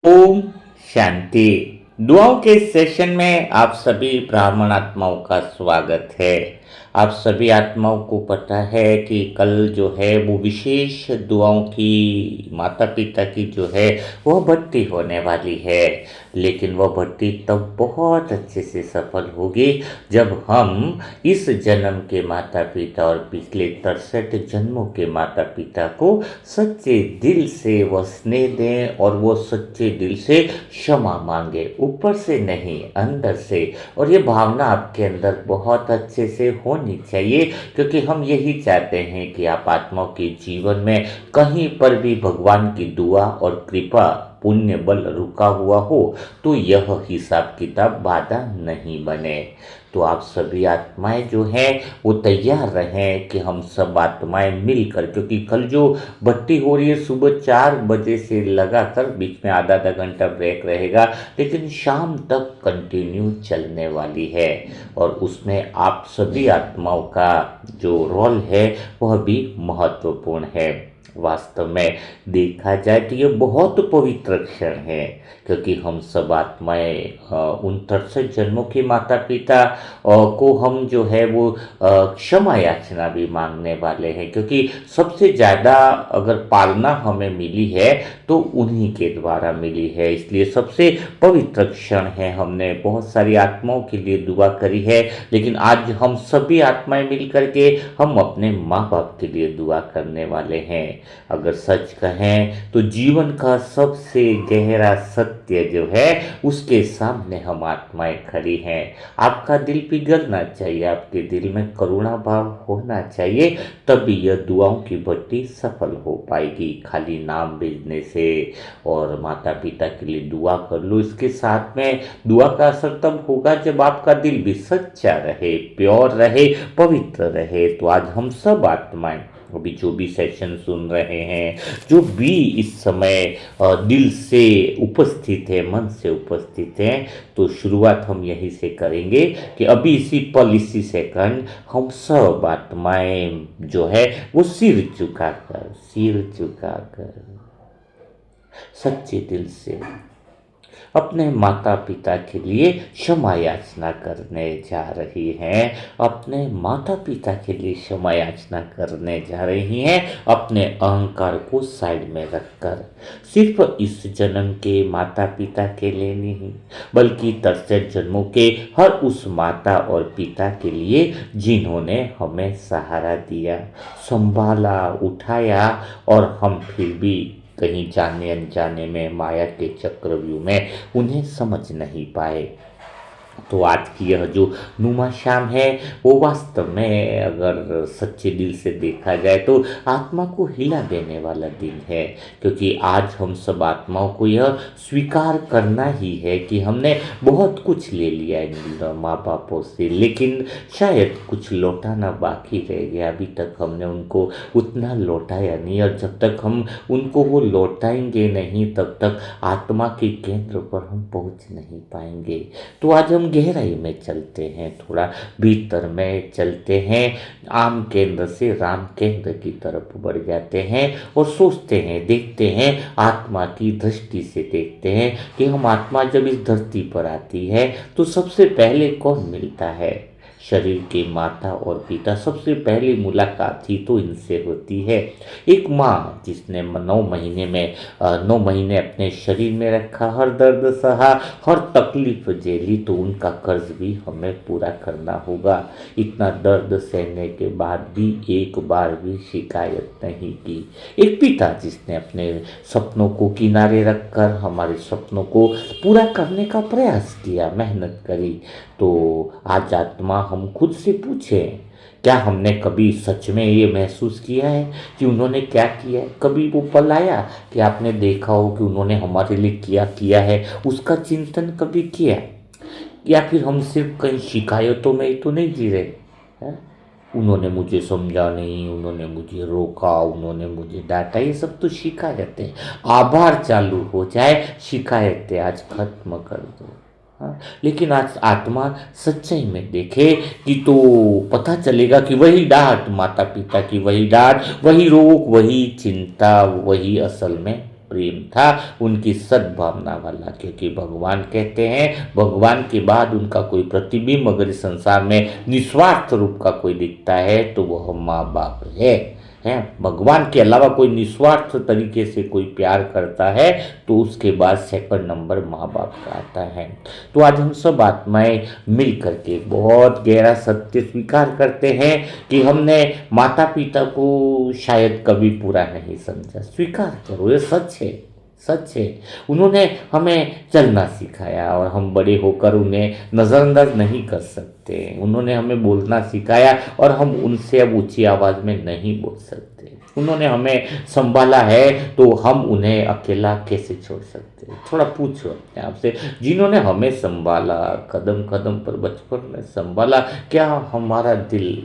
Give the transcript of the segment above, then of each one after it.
ओम शांति। दुआओं के सेशन में आप सभी ब्राह्मण आत्माओं का स्वागत है। आप सभी आत्माओं को पता है कि कल जो है वो विशेष दुआओं की माता पिता की जो है वह भर्ती होने वाली है, लेकिन वह भर्ती तब बहुत अच्छे से सफल होगी जब हम इस जन्म के माता पिता और पिछले 63 जन्मों के माता पिता को सच्चे दिल से वह स्नेह दें और वो सच्चे दिल से क्षमा मांगे, ऊपर से नहीं अंदर से। और ये भावना आपके अंदर बहुत अच्छे से होनी चाहिए, क्योंकि हम यही चाहते हैं कि आप आत्माओं के जीवन में कहीं पर भी भगवान की दुआ और कृपा पुण्य बल रुका हुआ हो तो यह हिसाब किताब बाधा नहीं बने। तो आप सभी आत्माएं जो हैं वो तैयार रहें कि हम सब आत्माएं मिलकर, क्योंकि कल जो भट्टी हो रही है सुबह 4 बजे से लगातार, बीच में आधा आधा घंटा ब्रेक रहेगा, लेकिन शाम तक कंटिन्यू चलने वाली है। और उसमें आप सभी आत्माओं का जो रोल है वह भी महत्वपूर्ण है। वास्तव में देखा जाए तो ये बहुत पवित्र क्षण है, क्योंकि हम सब आत्माएं उन 63 जन्मों के माता पिता को हम जो है वो क्षमा याचना भी मांगने वाले हैं, क्योंकि सबसे ज़्यादा अगर पालना हमें मिली है तो उन्हीं के द्वारा मिली है। इसलिए सबसे पवित्र क्षण है। हमने बहुत सारी आत्माओं के लिए दुआ करी है, लेकिन आज हम सभी आत्माएं मिल करके हम अपने माँ बाप के लिए दुआ करने वाले हैं। अगर सच कहें तो जीवन का सबसे गहरा सत्य जो है उसके सामने हम आत्माएं खड़ी हैं। आपका दिल पिघलना चाहिए, आपके दिल में करुणा भाव होना चाहिए, तभी यह दुआओं की भट्टी सफल हो पाएगी। खाली नाम भेजने से और माता पिता के लिए दुआ कर लो, इसके साथ में दुआ का असर तब होगा जब आपका दिल भी सच्चा रहे, प्योर रहे, पवित्र रहे। तो आज हम सब आत्माएं अभी जो भी सेशन सुन रहे हैं, जो भी इस समय दिल से उपस्थित है, मन से उपस्थित हैं, तो शुरुआत हम यहीं से करेंगे कि अभी इसी पल इसी सेकंड हम सब आत्माएं जो है वो सिर झुकाकर सच्चे दिल से अपने माता पिता के लिए क्षमा याचना करने जा रही हैं। अपने माता पिता के लिए क्षमा याचना करने जा रही हैं, अपने अहंकार को साइड में रखकर। सिर्फ इस जन्म के माता पिता के लिए नहीं, बल्कि 63 जन्मों के हर उस माता और पिता के लिए जिन्होंने हमें सहारा दिया, संभाला, उठाया और हम फिर भी कहीं जाने अनजाने में माया के चक्रव्यूह में उन्हें समझ नहीं पाए। तो आज की यह जो नुमा शाम है वो वास्तव में अगर सच्चे दिल से देखा जाए तो आत्मा को हिला देने वाला दिन है, क्योंकि आज हम सब आत्माओं को यह स्वीकार करना ही है कि हमने बहुत कुछ ले लिया इन माँ बापों से, लेकिन शायद कुछ लौटाना बाकी रह गया। अभी तक हमने उनको उतना लौटाया नहीं, और जब तक हम उनको वो लौटाएंगे नहीं तब तक आत्मा के केंद्र पर हम पहुँच नहीं पाएंगे। तो आज हम गहराई में चलते हैं, थोड़ा भीतर में चलते हैं, आम केंद्र से राम केंद्र की तरफ बढ़ जाते हैं और सोचते हैं, देखते हैं, आत्मा की दृष्टि से देखते हैं कि हम आत्मा जब इस धरती पर आती है तो सबसे पहले कौन मिलता है। शरीर के माता और पिता सबसे पहली मुलाकात ही तो इनसे होती है। एक माँ जिसने 9 महीने अपने शरीर में रखा, हर दर्द सहा, हर तकलीफ झेली, तो उनका कर्ज भी हमें पूरा करना होगा। इतना दर्द सहने के बाद भी एक बार भी शिकायत नहीं की। एक पिता जिसने अपने सपनों को किनारे रखकर हमारे सपनों को पूरा करने का प्रयास किया, मेहनत करी। तो आज आत्मा हम खुद से पूछें, क्या हमने कभी सच में ये महसूस किया है कि उन्होंने क्या किया है? कभी वो पल आया कि आपने देखा हो कि उन्होंने हमारे लिए क्या किया है, उसका चिंतन कभी किया? या फिर हम सिर्फ कहीं शिकायतों में ही तो नहीं जी रहे हैं? उन्होंने मुझे समझा नहीं, उन्होंने मुझे रोका, उन्होंने मुझे डांटा, ये सब तो शिकायतें। आभार चालू हो जाए, शिकायतें आज खत्म कर दो। हाँ, लेकिन आज आत्मा सच्चाई में देखे कि तो पता चलेगा कि वही डांट माता पिता की, वही डांट, वही रोक, वही चिंता, वही असल में प्रेम था, उनकी सद्भावना वाला, क्योंकि भगवान कहते हैं भगवान के बाद उनका कोई प्रतिबिंब अगर इस संसार में निस्वार्थ रूप का कोई दिखता है तो वह माँ बाप है। भगवान के अलावा कोई निस्वार्थ तरीके से कोई प्यार करता है तो उसके बाद सेकंड नंबर माँ बाप का आता है। तो आज हम सब आत्माएं मिल करके बहुत गहरा सत्य स्वीकार करते हैं कि हमने माता पिता को शायद कभी पूरा नहीं समझा। स्वीकार करो, ये सच है, सच है। उन्होंने हमें चलना सिखाया और हम बड़े होकर उन्हें नज़रअंदाज नहीं कर सकते। उन्होंने हमें बोलना सिखाया और हम उनसे अब ऊंची आवाज़ में नहीं बोल सकते। उन्होंने हमें संभाला है तो हम उन्हें अकेला कैसे छोड़ सकते। थोड़ा पूछो अपने आप से, जिन्होंने हमें संभाला, कदम कदम पर बचपन में संभाला, क्या हमारा दिल,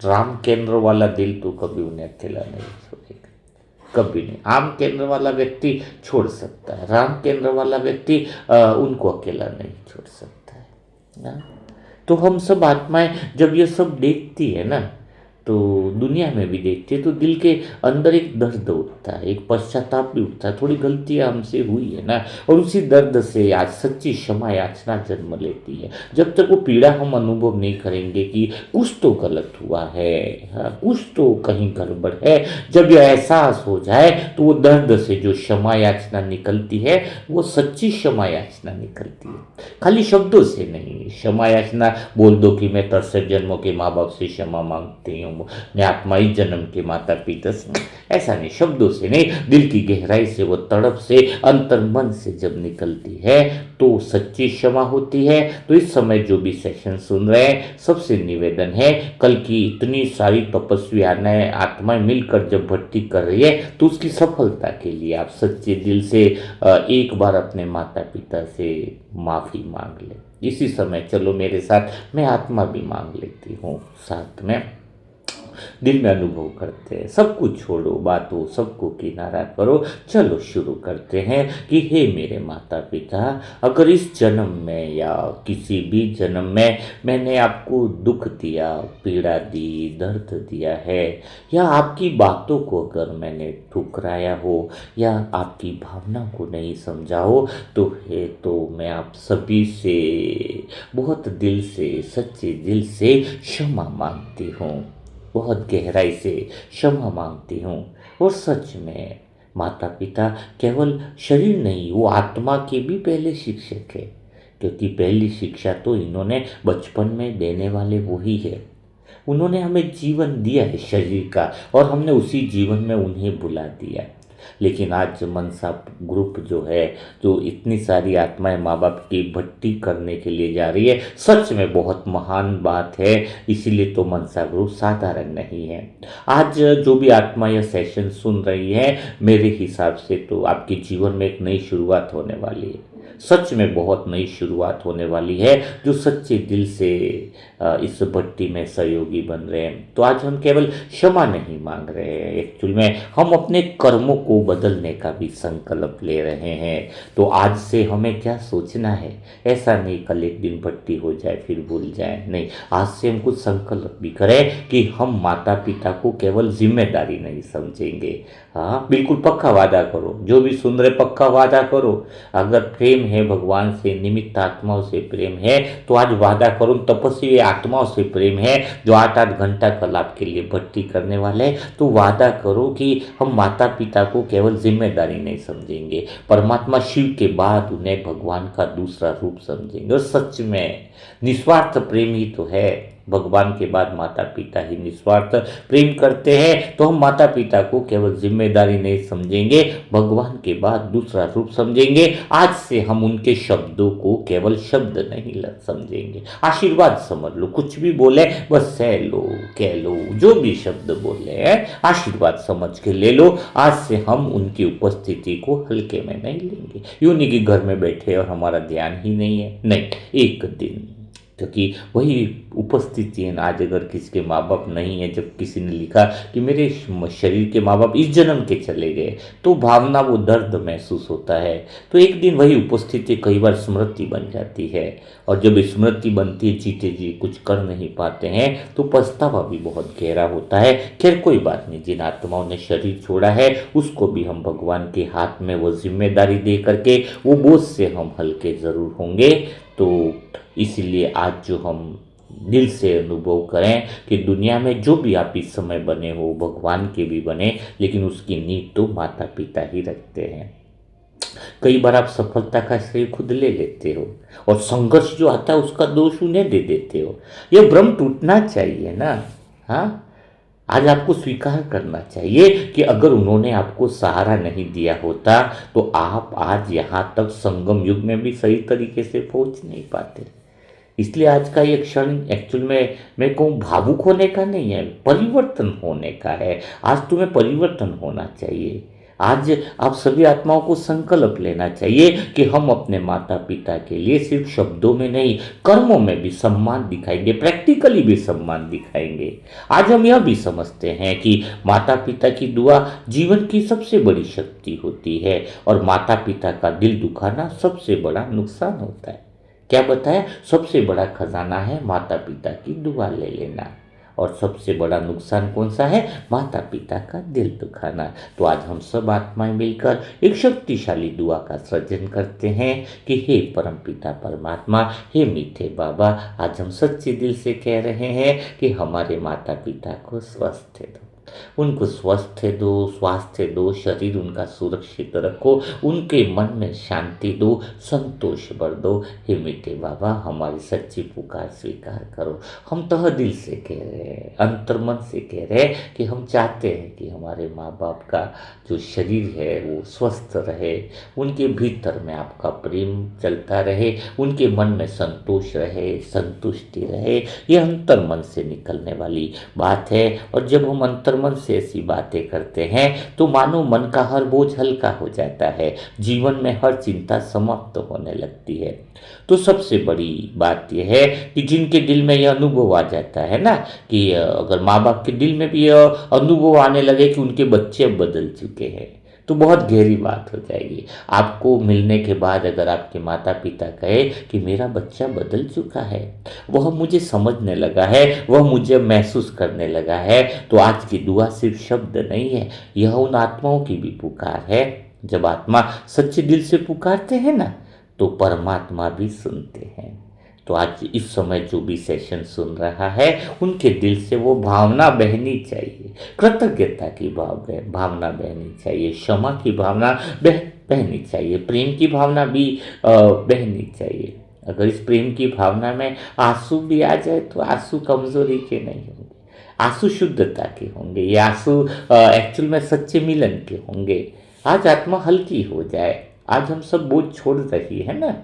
राम केंद्र वाला दिल तो कभी उन्हें अकेला नहीं छोड़ेगा, कभी नहीं। आम केंद्र वाला व्यक्ति छोड़ सकता है, राम केंद्र वाला व्यक्ति उनको अकेला नहीं छोड़ सकता है ना? तो हम सब आत्माएं जब ये सब देखती है ना, तो दुनिया में भी देखती है, तो दिल के अंदर एक दर्द उठता है, एक पश्चाताप भी उठता है। थोड़ी गलतियां हमसे हुई है ना, और उसी दर्द से आज सच्ची क्षमा याचना जन्म लेती है। जब तक वो पीड़ा हम अनुभव नहीं करेंगे कि कुछ तो गलत हुआ है, हाँ, कुछ तो कहीं गड़बड़ है, जब यह एहसास हो जाए तो वो दर्द से जो क्षमा याचना निकलती है वो सच्ची क्षमा याचना निकलती है। खाली शब्दों से नहीं, क्षमा याचना बोल दो कि मैं 63 जन्मों के माँ बाप से क्षमा मांगती हूँ, मैं आत्माई जन्म के माता पिता से, ऐसा नहीं, शब्दों से नहीं, दिल की गहराई से, वो तड़प से, अंतर मन से जब निकलती है तो सच्ची क्षमा होती है। तो इस समय जो भी सेशन सुन रहे हैं, सबसे निवेदन है, कल की इतनी सारी तपस्वी आत्माएं मिलकर जब भक्ति कर रही है तो उसकी सफलता के लिए आप सच्चे दिल से एक बार अपने माता पिता से माफ़ी मांग ले। इसी समय चलो मेरे साथ, मैं आत्मा भी मांग लेती हूँ साथ में, दिल में अनुभव करते हैं। सब कुछ छोड़ो, बातों सबको किनारा करो, चलो शुरू करते हैं कि हे मेरे माता पिता, अगर इस जन्म में या किसी भी जन्म में मैंने आपको दुख दिया, पीड़ा दी, दर्द दिया है, या आपकी बातों को अगर मैंने ठुकराया हो या आपकी भावना को नहीं समझा हो, तो मैं आप सभी से बहुत दिल से, सच्चे दिल से क्षमा मांगती हूँ, बहुत गहराई से क्षमा मांगती हूँ। और सच में माता पिता केवल शरीर नहीं, वो आत्मा के भी पहले शिक्षक है, क्योंकि पहली शिक्षा तो इन्होंने बचपन में देने वाले वही है। उन्होंने हमें जीवन दिया है शरीर का, और हमने उसी जीवन में उन्हें बुला दिया। लेकिन आज मनसा ग्रुप जो है, जो इतनी सारी आत्माएं माँ बाप की भक्ति करने के लिए जा रही है, सच में बहुत महान बात है। इसीलिए तो मनसा ग्रुप साधारण नहीं है। आज जो भी आत्मा यह सेशन सुन रही है, मेरे हिसाब से तो आपके जीवन में एक नई शुरुआत होने वाली है। सच में बहुत नई शुरुआत होने वाली है, जो सच्चे दिल से इस भक्ति में सहयोगी बन रहे हैं। तो आज हम केवल क्षमा नहीं मांग रहे हैं, एक्चुअल में हम अपने कर्मों को बदलने का भी संकल्प ले रहे हैं। तो आज से हमें क्या सोचना है, ऐसा नहीं कल एक दिन भक्ति हो जाए फिर भूल जाए, नहीं, आज से हम कुछ संकल्प भी करें कि हम माता पिता को केवल जिम्मेदारी नहीं समझेंगे। हाँ, बिल्कुल पक्का वादा करो, जो भी सुन रहे पक्का वादा करो। अगर प्रेम है भगवान से, निमित्त आत्माओं से प्रेम है, तो आज वादा करो, तपस्वी आत्माओं से प्रेम है जो 8-8 घंटा कल आपके लिए भक्ति करने वाले हैं, तो वादा करो कि हम माता पिता को केवल जिम्मेदारी नहीं समझेंगे, परमात्मा शिव के बाद उन्हें भगवान का दूसरा रूप समझेंगे। और सच में निस्वार्थ प्रेम ही तो है, भगवान के बाद माता पिता ही निस्वार्थ प्रेम करते हैं। तो हम माता पिता को केवल जिम्मेदारी नहीं समझेंगे, भगवान के बाद दूसरा रूप समझेंगे। आज से हम उनके शब्दों को केवल शब्द नहीं समझेंगे, आशीर्वाद समझ लो, कुछ भी बोले बस सह लो, कह लो, जो भी शब्द बोले हैं आशीर्वाद समझ के ले लो। आज से हम उनकी उपस्थिति को हल्के में नहीं लेंगे। यूं नहीं कि घर में बैठे और हमारा ध्यान ही नहीं है, नहीं, एक दिन क्योंकि वही उपस्थिति है ना। आज अगर किसी के माँ बाप नहीं है, जब किसी ने लिखा कि मेरे शरीर के माँ बाप इस जन्म के चले गए, तो भावना, वो दर्द महसूस होता है। तो एक दिन वही उपस्थिति कई बार स्मृति बन जाती है, और जब स्मृति बनती है, जीते जी कुछ कर नहीं पाते हैं, तो पछतावा भी बहुत गहरा होता है। खैर कोई बात नहीं, जिन आत्माओं ने शरीर छोड़ा है उसको भी हम भगवान के हाथ में वो जिम्मेदारी दे करके वो बोझ से हम हल्के ज़रूर होंगे। तो इसीलिए आज जो हम दिल से अनुभव करें कि दुनिया में जो भी आप इस समय बने हो, भगवान के भी बने, लेकिन उसकी नींव तो माता पिता ही रखते हैं। कई बार आप सफलता का श्रेय खुद ले लेते हो, और संघर्ष जो आता है उसका दोष उन्हें दे देते हो। यह भ्रम टूटना चाहिए ना। हाँ, आज आपको स्वीकार करना चाहिए कि अगर उन्होंने आपको सहारा नहीं दिया होता तो आप आज यहाँ तक संगम युग में भी सही तरीके से पहुंच नहीं पाते। इसलिए आज का ये क्षण एक्चुअल में मैं कहूँ भावुक होने का नहीं है, परिवर्तन होने का है। आज तुम्हें परिवर्तन होना चाहिए। आज आप सभी आत्माओं को संकल्प लेना चाहिए कि हम अपने माता पिता के लिए सिर्फ शब्दों में नहीं, कर्मों में भी सम्मान दिखाएंगे, प्रैक्टिकली भी सम्मान दिखाएंगे। आज हम यह भी समझते हैं कि माता पिता की दुआ जीवन की सबसे बड़ी शक्ति होती है, और माता पिता का दिल दुखाना सबसे बड़ा नुकसान होता है। क्या बताया? सबसे बड़ा खजाना है माता पिता की दुआ ले लेना, और सबसे बड़ा नुकसान कौन सा है? माता पिता का दिल दुखाना। तो आज हम सब आत्माएं मिलकर एक शक्तिशाली दुआ का सृजन करते हैं कि हे परम पिता परमात्मा, हे मीठे बाबा, आज हम सच्चे दिल से कह रहे हैं कि हमारे माता पिता को स्वस्थ दो, उनको स्वस्थ दो, स्वास्थ्य दो, शरीर उनका सुरक्षित रखो, उनके मन में शांति दो, संतोष बढ़ दो। हे मीठे बाबा, हमारी सच्ची पुकार स्वीकार करो। हम तह दिल से कह रहे हैं, अंतर्मन से कह रहे हैं कि हम चाहते हैं कि हमारे माँ बाप का जो शरीर है वो स्वस्थ रहे, उनके भीतर में आपका प्रेम चलता रहे, उनके मन में संतोष रहे, संतुष्टि रहे। ये अंतर्मन से निकलने वाली बात है। और जब हम अंतर्मन से ऐसी बातें करते हैं तो मानो मन का हर बोझ हल्का हो जाता है, जीवन में हर चिंता समाप्त होने लगती है। तो सबसे बड़ी बात यह है कि जिनके दिल में यह अनुभव आ जाता है ना, कि अगर माँ बाप के दिल में भी यह अनुभव आने लगे कि उनके बच्चे अब बदल चुके हैं, तो बहुत गहरी बात हो जाएगी। आपको मिलने के बाद अगर आपके माता पिता कहे कि मेरा बच्चा बदल चुका है, वह मुझे समझने लगा है, वह मुझे महसूस करने लगा है, तो आज की दुआ सिर्फ शब्द नहीं है, यह उन आत्माओं की भी पुकार है। जब आत्मा सच्चे दिल से पुकारते हैं ना, तो परमात्मा भी सुनते हैं। तो आज इस समय जो भी सेशन सुन रहा है, उनके दिल से वो भावना बहनी चाहिए, कृतज्ञता की भावना बहनी चाहिए, क्षमा की भावना बहनी चाहिए, प्रेम की भावना भी बहनी चाहिए। अगर इस प्रेम की भावना में आंसू भी आ जाए तो आंसू कमजोरी के नहीं होंगे, आंसू शुद्धता के होंगे, ये आंसू एक्चुअल में सच्चे मिलन के होंगे। आज आत्मा हल्की हो जाए, आज हम सब बोझ छोड़ रही है ना।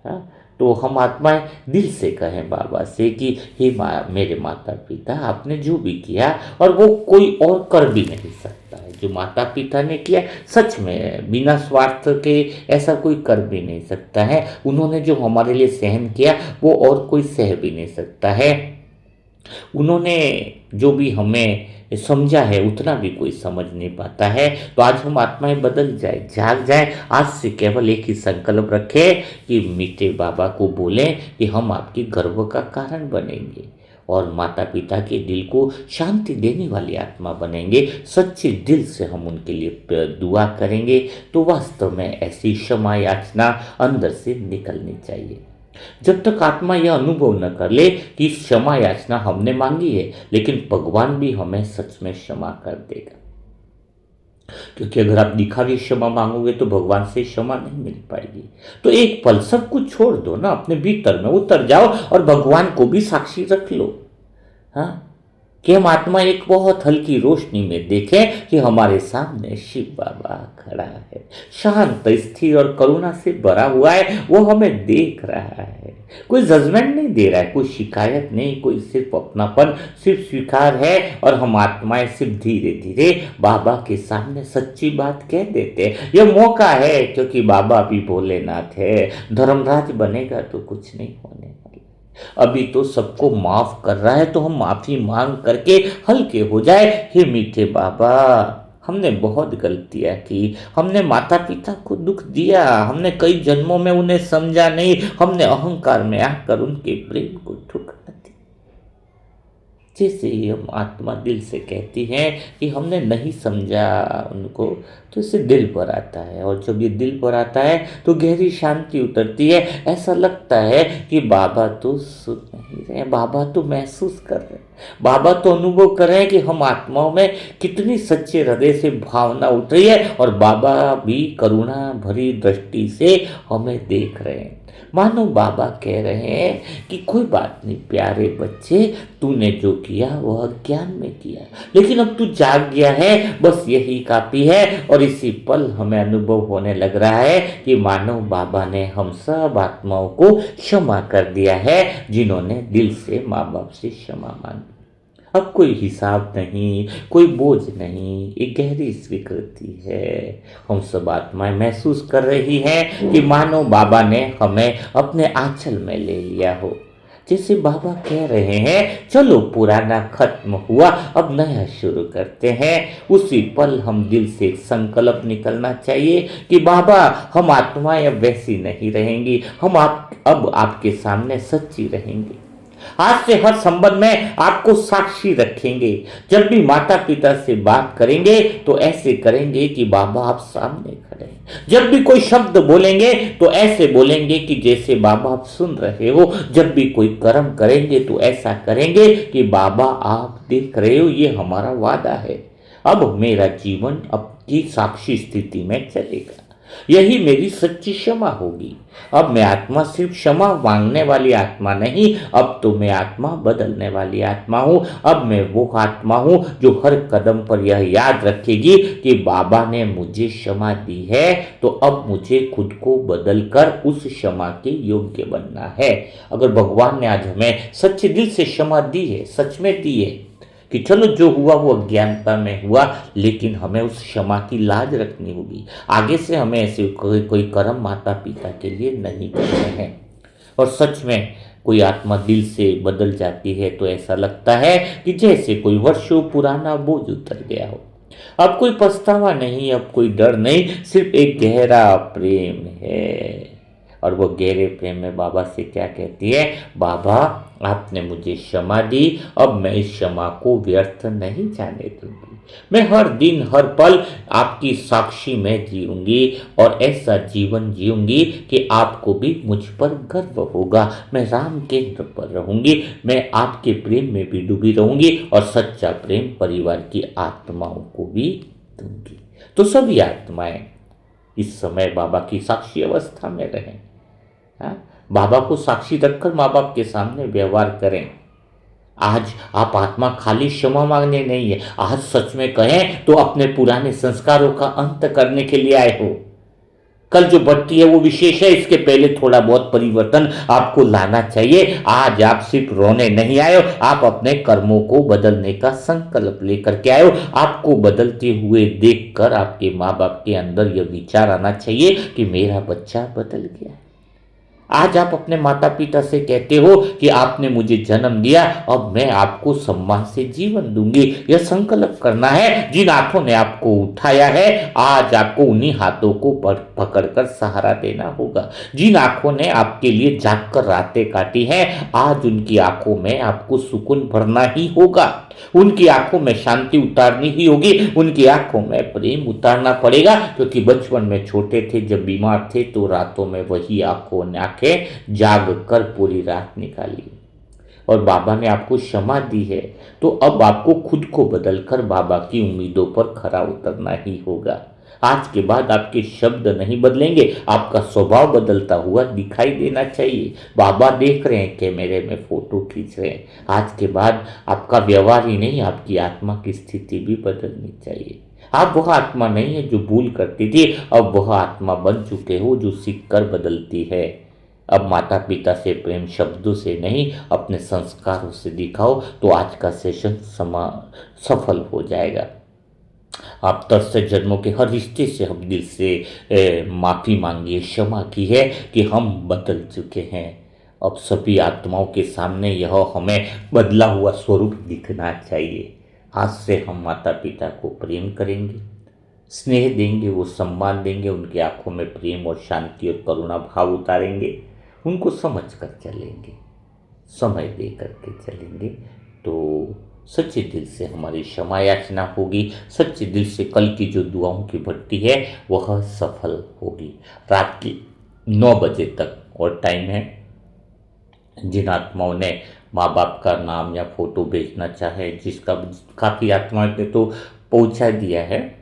हाँ, तो हम आत्माएं दिल से कहें बाबा से कि हे मेरे माता पिता, आपने जो भी किया और वो कोई और कर भी नहीं सकता है, जो माता पिता ने किया सच में बिना स्वार्थ के ऐसा कोई कर भी नहीं सकता है। उन्होंने जो हमारे लिए सहन किया वो और कोई सह भी नहीं सकता है। उन्होंने जो भी हमें समझा है उतना भी कोई समझ नहीं पाता है। तो आज हम आत्माएं बदल जाए, जाग जाए, आज से केवल एक ही संकल्प रखें कि मीठे बाबा को बोलें कि हम आपके गर्व का कारण बनेंगे और माता पिता के दिल को शांति देने वाली आत्मा बनेंगे। सच्चे दिल से हम उनके लिए दुआ करेंगे। तो वास्तव में ऐसी क्षमा याचना अंदर से निकलनी चाहिए। जब तक आत्मा यह अनुभव न कर ले कि इस क्षमा याचना हमने मांगी है, लेकिन भगवान भी हमें सच में क्षमा कर देगा। क्योंकि अगर आप दिखावी क्षमा मांगोगे तो भगवान से क्षमा नहीं मिल पाएगी। तो एक पल सब कुछ छोड़ दो ना, अपने भीतर में उतर जाओ और भगवान को भी साक्षी रख लो। हाँ, कि हम आत्मा एक बहुत हल्की रोशनी में देखें कि हमारे सामने शिव बाबा खड़ा है, शांत, स्थिर और करुणा से भरा हुआ है। वो हमें देख रहा है, कोई जजमेंट नहीं दे रहा है, कोई शिकायत नहीं, कोई सिर्फ अपनापन, सिर्फ स्वीकार है। और हम आत्माएं सिर्फ धीरे धीरे बाबा के सामने सच्ची बात कह देते हैं। यह मौका है, क्योंकि बाबा भी भोलेनाथ है। धर्मराज बनेगा तो कुछ नहीं होने वाला। अभी तो सबको माफ कर रहा है, तो हम माफी मांग करके हल्के हो जाए। हे मीठे बाबा, हमने बहुत गलतियां की, हमने माता पिता को दुख दिया, हमने कई जन्मों में उन्हें समझा नहीं, हमने अहंकार में आकर उनके प्रेम को ठुकरा दिया। जैसे ही हम आत्मा दिल से कहती है कि हमने नहीं समझा उनको, तो इससे दिल पर आता है, और जब ये दिल पर आता है तो गहरी शांति उतरती है। ऐसा लगता है कि बाबा तो सुन नहीं रहे, बाबा तो महसूस कर रहे हैं, बाबा तो अनुभव कर रहे हैं कि हम आत्माओं में कितनी सच्चे हृदय से भावना उठ रही है, और बाबा भी करुणा भरी दृष्टि से हमें देख रहे हैं। मानो बाबा कह रहे हैं कि कोई बात नहीं प्यारे बच्चे, तूने जो किया वह अज्ञान में किया, लेकिन अब तू जाग गया है, बस यही काफी है। और इसी पल हमें अनुभव होने लग रहा है कि मानो बाबा ने हम सब आत्माओं को क्षमा कर दिया है, जिन्होंने दिल से माँ बाप से क्षमा मांगी। अब कोई हिसाब नहीं, कोई बोझ नहीं, एक गहरी स्वीकृति है। हम सब आत्माएं महसूस कर रही हैं कि मानो बाबा ने हमें अपने आंचल में ले लिया हो। जैसे बाबा कह रहे हैं, चलो पुराना खत्म हुआ, अब नया शुरू करते हैं। उसी पल हम दिल से एक संकल्प निकलना चाहिए कि बाबा, हम आत्माएं अब वैसी नहीं रहेंगी, हम अब आपके सामने सच्ची रहेंगी। आज से हर संबंध में आपको साक्षी रखेंगे। जब भी माता पिता से बात करेंगे तो ऐसे करेंगे कि बाबा आप सामने खड़े हैं। जब भी कोई शब्द बोलेंगे तो ऐसे बोलेंगे कि जैसे बाबा आप सुन रहे हो। जब भी कोई कर्म करेंगे तो ऐसा करेंगे कि बाबा आप देख रहे हो, ये हमारा वादा है। अब मेरा जीवन आपकी साक्षी स्थिति में चलेगा, यही मेरी सच्ची क्षमा होगी। अब मैं आत्मा सिर्फ क्षमा मांगने वाली आत्मा नहीं, अब तो मैं आत्मा बदलने वाली आत्मा हूँ। अब मैं वो आत्मा हूँ जो हर कदम पर यह याद रखेगी कि बाबा ने मुझे क्षमा दी है, तो अब मुझे खुद को बदलकर उस क्षमा के योग्य बनना है। अगर भगवान ने आज हमें सच्चे दिल से क्षमा दी है, सच में दी है कि चलो जो हुआ वो अज्ञानता में हुआ, लेकिन हमें उस क्षमा की लाज रखनी होगी। आगे से हमें ऐसे कोई कर्म माता पिता के लिए नहीं करने हैं। और सच में कोई आत्मा दिल से बदल जाती है तो ऐसा लगता है कि जैसे कोई वर्षों पुराना बोझ उतर गया हो। अब कोई पछतावा नहीं, अब कोई डर नहीं, सिर्फ एक गहरा प्रेम है। और वो गहरे प्रेम में बाबा से क्या कहती है, बाबा आपने मुझे क्षमा दी, अब मैं इस क्षमा को व्यर्थ नहीं जाने दूंगी। मैं हर दिन हर पल आपकी साक्षी में जीऊंगी, और ऐसा जीवन जीऊंगी कि आपको भी मुझ पर गर्व होगा। मैं राम केंद्र पर रहूंगी, मैं आपके प्रेम में भी डूबी रहूंगी, और सच्चा प्रेम परिवार की आत्माओं को भी दूंगी। तो सभी आत्माएं इस समय बाबा की साक्षी अवस्था में रहें। हाँ? बाबा को साक्षी रखकर माँ बाप के सामने व्यवहार करें। आज आप आत्मा खाली क्षमा मांगने नहीं है, आज सच में कहें तो अपने पुराने संस्कारों का अंत करने के लिए आए हो। कल जो भट्टी है वो विशेष है, इसके पहले थोड़ा बहुत परिवर्तन आपको लाना चाहिए। आज आप सिर्फ रोने नहीं आए हो, आप अपने कर्मों को बदलने का संकल्प लेकर के आए हो। आपको बदलते हुए देखकर आपके माँ बाप के अंदर यह विचार आना चाहिए कि मेरा बच्चा बदल गया। आज आप अपने माता पिता से कहते हो कि आपने मुझे जन्म दिया, अब मैं आपको सम्मान से जीवन दूंगी। यह संकल्प करना है। जिन हाथों ने आपको उठाया है, आज आपको उन्हीं हाथों को पकड़कर सहारा देना होगा। जिन आंखों ने आपके लिए जागकर रातें काटी हैं, आज उनकी आंखों में आपको सुकून भरना ही होगा। उनकी आंखों में शांति उतारनी ही होगी, उनकी आंखों में प्रेम उतारना पड़ेगा। क्योंकि बचपन में छोटे थे, जब बीमार थे, तो रातों में वही आंखों ने आंखें जाग कर पूरी रात निकाली। और बाबा ने आपको क्षमा दी है, तो अब आपको खुद को बदलकर बाबा की उम्मीदों पर खरा उतरना ही होगा। आज के बाद आपके शब्द नहीं बदलेंगे, आपका स्वभाव बदलता हुआ दिखाई देना चाहिए। बाबा देख रहे हैं, कैमरे में फोटो खींच रहे हैं। आज के बाद आपका व्यवहार ही नहीं, आपकी आत्मा की स्थिति भी बदलनी चाहिए। आप वह आत्मा नहीं है जो भूल करती थी, अब वह आत्मा बन चुके हो जो सीख कर बदलती है। अब माता पिता से प्रेम शब्दों से नहीं, अपने संस्कारों से दिखाओ, तो आज का सेशन सफल हो जाएगा। आप 10 से जन्मों के हर रिश्ते से हम दिल से माफ़ी मांगिए, क्षमा की है कि हम बदल चुके हैं। अब सभी आत्माओं के सामने यह हमें बदला हुआ स्वरूप दिखना चाहिए। आज से हम माता पिता को प्रेम करेंगे, स्नेह देंगे, वो सम्मान देंगे, उनकी आंखों में प्रेम और शांति और करुणा भाव उतारेंगे, उनको समझ कर चलेंगे, समय दे करके चलेंगे। तो सच्चे दिल से हमारी क्षमा याचना होगी, सच्चे दिल से कल की जो दुआओं की भट्टी है वह सफल होगी। रात की 9 बजे तक और टाइम है। जिन आत्माओं ने माँ बाप का नाम या फोटो भेजना चाहे, जिसका काफ़ी आत्माओं ने तो पहुंचा दिया है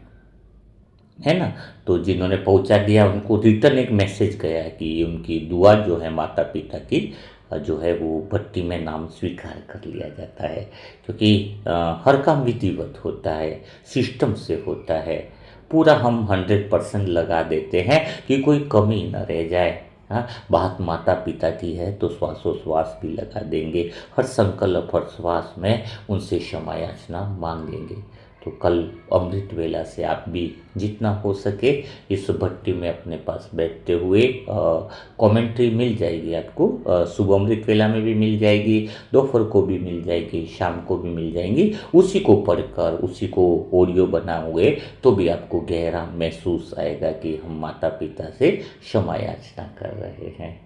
ना। तो जिन्होंने पहुंचा दिया उनको रिटर्न एक मैसेज गया है कि उनकी दुआ जो है माता पिता की जो है वो भट्टी में नाम स्वीकार कर लिया जाता है। क्योंकि हर काम विधिवत होता है, सिस्टम से होता है, पूरा हम 100% लगा देते हैं कि कोई कमी न रह जाए। हाँ, बात माता पिता की है तो श्वासोश्वास भी लगा देंगे, हर संकल्प हर श्वास में उनसे क्षमा याचना मांगेंगे। तो कल अमृत वेला से आप भी जितना हो सके इस भट्टी में अपने पास बैठते हुए कमेंट्री मिल जाएगी आपको, सुबह अमृत वेला में भी मिल जाएगी, दोपहर को भी मिल जाएगी, शाम को भी मिल जाएंगी। उसी को पढ़कर उसी को ऑडियो बनाओगे तो भी आपको गहरा महसूस आएगा कि हम माता पिता से क्षमा याचना कर रहे हैं।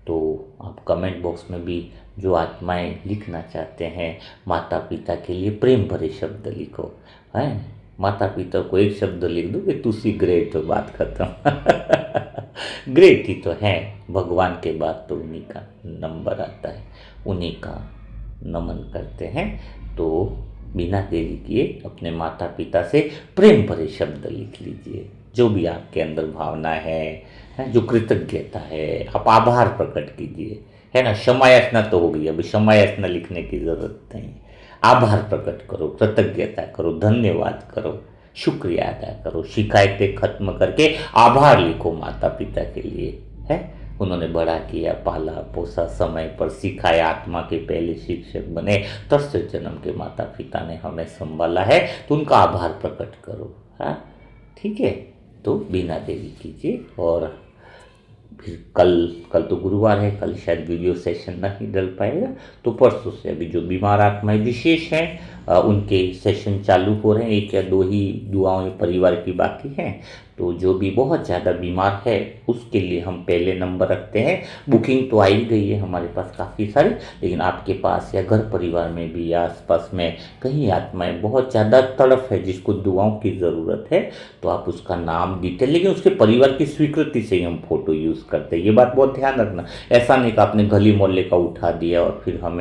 तो आप कमेंट बॉक्स में भी जो आत्माएं लिखना चाहते हैं माता पिता के लिए प्रेम भरे शब्द लिखो। हैं, माता पिता को एक शब्द लिख दो कि तुसी ग्रेट, तो बात खत्म। ग्रेट ही तो है, भगवान के बाद तो उन्हीं का नंबर आता है, उन्हीं का नमन करते हैं। तो बिना देरी किए अपने माता पिता से प्रेम भरे शब्द लिख लीजिए, जो भी आपके अंदर भावना है, जो कृतज्ञता है, आप आभार प्रकट कीजिए, है ना। क्षमा याचना तो हो गई, अभी क्षमा याचना लिखने की जरूरत नहीं। आभार प्रकट करो, कृतज्ञता करो, धन्यवाद करो, शुक्रिया अदा करो, शिकायतें खत्म करके आभार लिखो माता पिता के लिए। है, उन्होंने बड़ा किया, पाला पोसा, समय पर सिखाया, आत्मा के पहले शिक्षक बने, तरस जन्म के माता पिता ने हमें संभाला है, तो उनका आभार प्रकट करो। हाँ, ठीक है। तो बिना देरी कीजिए, और फिर कल तो गुरुवार है, कल शायद वीडियो सेशन नहीं डल पाएगा, तो परसों से अभी जो बीमार आत्माएं विशेष हैं उनके सेशन चालू हो रहे हैं। 1 या 2 ही दुआएं परिवार की बाकी हैं। तो जो भी बहुत ज़्यादा बीमार है उसके लिए हम पहले नंबर रखते हैं। बुकिंग तो आई गई है हमारे पास काफ़ी सारी, लेकिन आपके पास या घर परिवार में भी या आसपास में कहीं आत्माएं बहुत ज़्यादा तड़फ है जिसको दुआओं की ज़रूरत है, तो आप उसका नाम डिटेल, लेकिन उसके परिवार की स्वीकृति से ही हम फोटो यूज़ करते हैं। ये बात बहुत ध्यान रखना, ऐसा नहीं कि आपने गली मोहल्ले का उठा दिया और फिर हम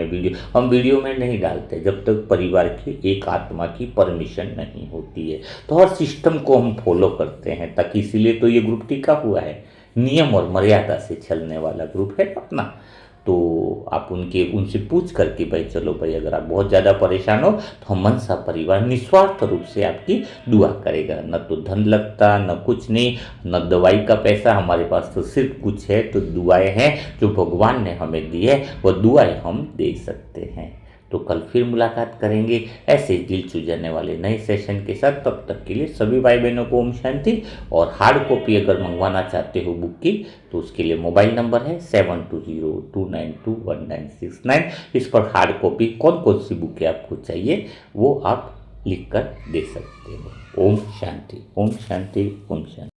वीडियो में नहीं डालते जब तक परिवार की एक आत्मा की परमिशन नहीं होती है। तो हर सिस्टम को हम फॉलो करते हैं, ताकि इसीलिए तो ये ग्रुप टिका हुआ है, नियम और मर्यादा से चलने वाला ग्रुप है अपना। तो आप उनसे पूछ करके भाई चलो भाई, अगर आप बहुत ज़्यादा परेशान हो तो हम मनसा परिवार निस्वार्थ रूप से आपकी दुआ करेगा। न तो धन लगता, न कुछ नहीं, न दवाई का पैसा, हमारे पास तो सिर्फ कुछ है तो दुआएं हैं जो भगवान ने हमें दी है, वह दुआएं हम दे सकते हैं। तो कल फिर मुलाकात करेंगे ऐसे दिल छू जाने वाले नए सेशन के साथ। तब तक के लिए सभी भाई बहनों को ओम शांति। और हार्ड कॉपी अगर मंगवाना चाहते हो बुक की तो उसके लिए मोबाइल नंबर है 7202921969। इस पर हार्ड कॉपी कौन कौन सी बुकें आपको चाहिए वो आप लिख कर दे सकते हो। ओम शांति, ओम शांति, ओम शांति।